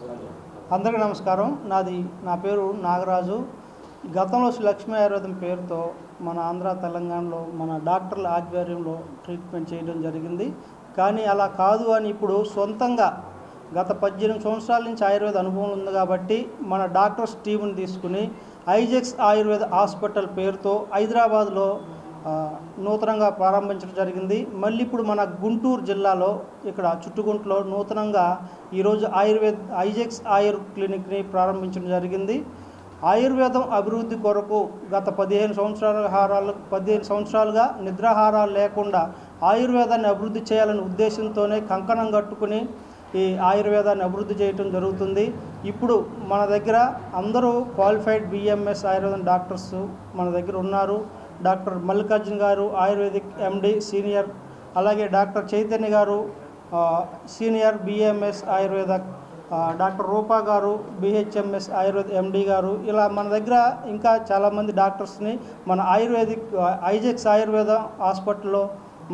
అందరికీ నమస్కారం. నా పేరు నాగరాజు. గతంలో లక్ష్మీ ఆయుర్వేదం పేరుతో మన ఆంధ్ర తెలంగాణలో మన డాక్టర్ల ఆధ్వర్యంలో ట్రీట్మెంట్ చేయడం జరిగింది. కానీ అలా కాదు అని ఇప్పుడు సొంతంగా గత 18 సంవత్సరాల నుంచి ఆయుర్వేద అనుభవం ఉంది కాబట్టి మన డాక్టర్స్ టీంని తీసుకుని ఐజెక్స్ ఆయుర్వేద హాస్పిటల్ పేరుతో హైదరాబాద్లో నూతనంగా ప్రారంభించడం జరిగింది. మళ్ళీ ఇప్పుడు మన గుంటూరు జిల్లాలో ఇక్కడ చుట్టుగుంటలో నూతనంగా ఈరోజు ఐజెక్స్ ఆయుర్ క్లినిక్ని ప్రారంభించడం జరిగింది. ఆయుర్వేదం అభివృద్ధి కొరకు గత 15 సంవత్సరాలుగా నిద్రాహారాలు లేకుండా ఆయుర్వేదాన్ని అభివృద్ధి చేయాలనే ఉద్దేశంతోనే కంకణం కట్టుకుని ఈ ఆయుర్వేదాన్ని అభివృద్ధి చేయడం జరుగుతుంది. ఇప్పుడు మన దగ్గర అందరూ క్వాలిఫైడ్ బిఎంఎస్ ఆయుర్వేదం డాక్టర్స్ మన దగ్గర ఉన్నారు. డాక్టర్ మల్లికార్జున్ గారు ఆయుర్వేదిక్ ఎండి సీనియర్, అలాగే డాక్టర్ చైతన్య గారు సీనియర్ బిఎంఎస్ ఆయుర్వేద, డాక్టర్ రూపా గారు బిహెచ్ఎంఎస్ ఆయుర్వేద ఎండి గారు, ఇలా మన దగ్గర ఇంకా చాలామంది డాక్టర్స్ని మన ఐజెక్స్ ఆయుర్వేద హాస్పిటల్లో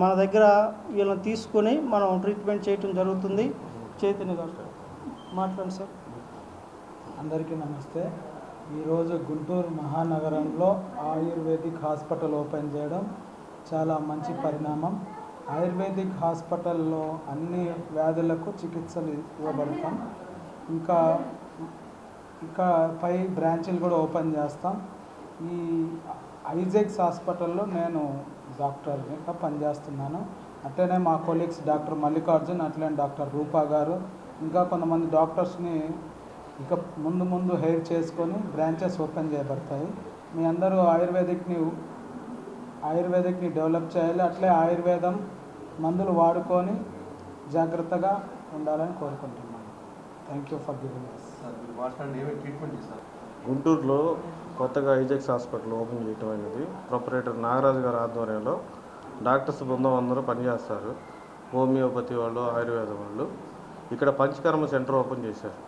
మన దగ్గర వీళ్ళని తీసుకొని మనం ట్రీట్మెంట్ చేయటం జరుగుతుంది. చైతన్య గారు మాట్లాడండి సార్. అందరికీ నమస్తే. ఈరోజు గుంటూరు మహానగరంలో ఆయుర్వేదిక్ హాస్పిటల్ ఓపెన్ చేయడం చాలా మంచి పరిణామం. ఆయుర్వేదిక్ హాస్పిటల్లో అన్ని వ్యాధులకు చికిత్సలు ఇవ్వబడతాం. ఇంకా 5 బ్రాంచీలు కూడా ఓపెన్ చేస్తాం. ఈ ఐజెక్స్ హాస్పిటల్లో నేను డాక్టర్గా పనిచేస్తున్నాను. అట్లనే మా కొలీగ్స్ డాక్టర్ మల్లికార్జున్, అట్లనే డాక్టర్ రూపా గారు, ఇంకా కొంతమంది డాక్టర్స్ని ఇక ముందు హైర్ చేసుకొని బ్రాంచెస్ ఓపెన్ చేయబడతాయి. మీ అందరూ ఆయుర్వేదిక్ని డెవలప్ చేయాలి. అట్లే ఆయుర్వేదం మందులు వాడుకొని జాగ్రత్తగా ఉండాలని కోరుకుంటున్నాను. Thank you for giving us. గుంటూరులో కొత్తగా ఐజెక్స్ హాస్పిటల్ ఓపెన్ చేయటం అనేది ప్రొపరేటర్ నాగరాజు గారి ఆధ్వర్యంలో డాక్టర్స్ బృందం అందరూ పనిచేస్తారు. హోమియోపతి వాళ్ళు, ఆయుర్వేదం వాళ్ళు. ఇక్కడ పంచకర్మ సెంటర్ ఓపెన్ చేశారు.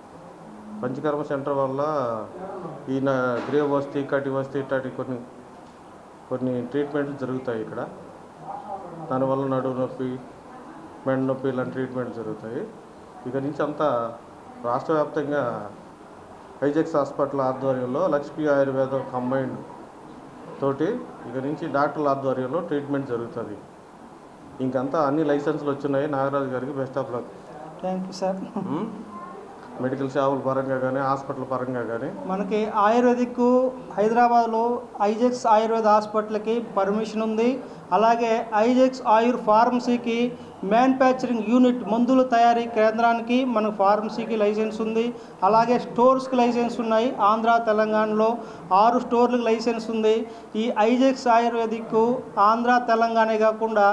పంచకర్మ సెంటర్ వల్ల ఈయన గ్రీవవస్తి, కటివస్తి ఇట్లాంటి కొన్ని ట్రీట్మెంట్లు జరుగుతాయి ఇక్కడ. దానివల్ల నడుము నొప్పి, మెడ నొప్పి ఇలాంటి ట్రీట్మెంట్ జరుగుతాయి. ఇక నుంచి అంతా రాష్ట్ర వ్యాప్తంగా ఐజెక్స్ హాస్పిటల్ ఆధ్వర్యంలో లక్ష్మీ ఆయుర్వేదం కంబైన్డ్ తోటి ఇక నుంచి డాక్టర్ల ఆధ్వర్యంలో ట్రీట్మెంట్ జరుగుతుంది. ఇంకంతా అన్ని లైసెన్సులు వచ్చినాయి. నాగరాజు గారికి best of luck. Thank you sir. Medical షాపుల పరంగా కానీ, హాస్పిటల్ పరంగా కానీ మనకి ఆయుర్వేదిక్ హైదరాబాద్లో ఐజెక్స్ ఆయుర్వేద హాస్పిటల్కి పర్మిషన్ ఉంది. అలాగే ఐజెక్స్ ఆయుర్ ఫార్మసీకి మ్యానుఫ్యాక్చరింగ్ యూనిట్ మందుల తయారీ కేంద్రానికి మనకు ఫార్మసీకి లైసెన్స్ ఉంది. అలాగే స్టోర్స్కి లైసెన్స్ ఉన్నాయి. ఆంధ్ర తెలంగాణలో 6 స్టోర్లకు లైసెన్స్ ఉంది. ఈ ఐజెక్స్ ఆయుర్వేదిక్ ఆంధ్ర తెలంగాణే కాకుండా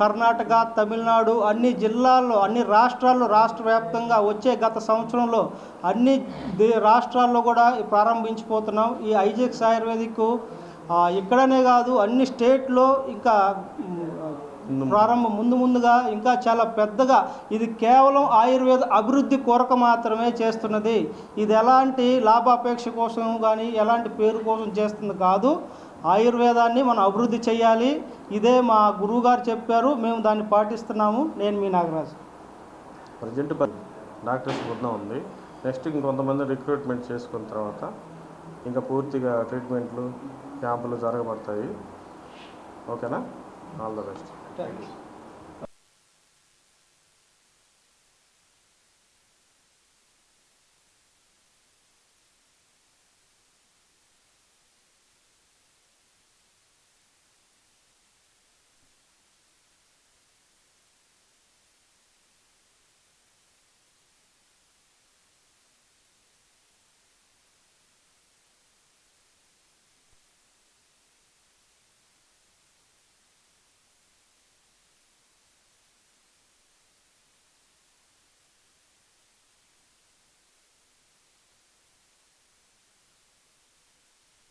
కర్ణాటక, తమిళనాడు అన్ని జిల్లాల్లో, అన్ని రాష్ట్రాల్లో, రాష్ట్ర వ్యాప్తంగా వచ్చే గత సంవత్సరంలో అన్ని రాష్ట్రాల్లో కూడా ప్రారంభించిపోతున్నాం. ఈ ఐజెక్స్ ఆయుర్వేదిక్ ఇక్కడనే కాదు అన్ని స్టేట్లో ఇంకా ముందుగా ఇంకా చాలా పెద్దగా ఇది కేవలం ఆయుర్వేద అభివృద్ధి కొరకు మాత్రమే చేస్తున్నది. ఇది ఎలాంటి లాభాపేక్ష కోసం కానీ ఎలాంటి పేరు కోసం చేస్తుంది కాదు. ఆయుర్వేదాన్ని మనం అభివృద్ధి చేయాలి. ఇదే మా గురువు గారు చెప్పారు, మేము దాన్ని పాటిస్తున్నాము. నేను మీ నాగరాజు. ప్రజెంట్ డాక్టర్స్ బృందం ఉంది. నెక్స్ట్ ఇంకొంతమంది రిక్రూట్మెంట్ చేసుకున్న తర్వాత ఇంకా పూర్తిగా ట్రీట్మెంట్లు, క్యాంపులు జరగబడతాయి. ఓకేనా? All the best. Thank you.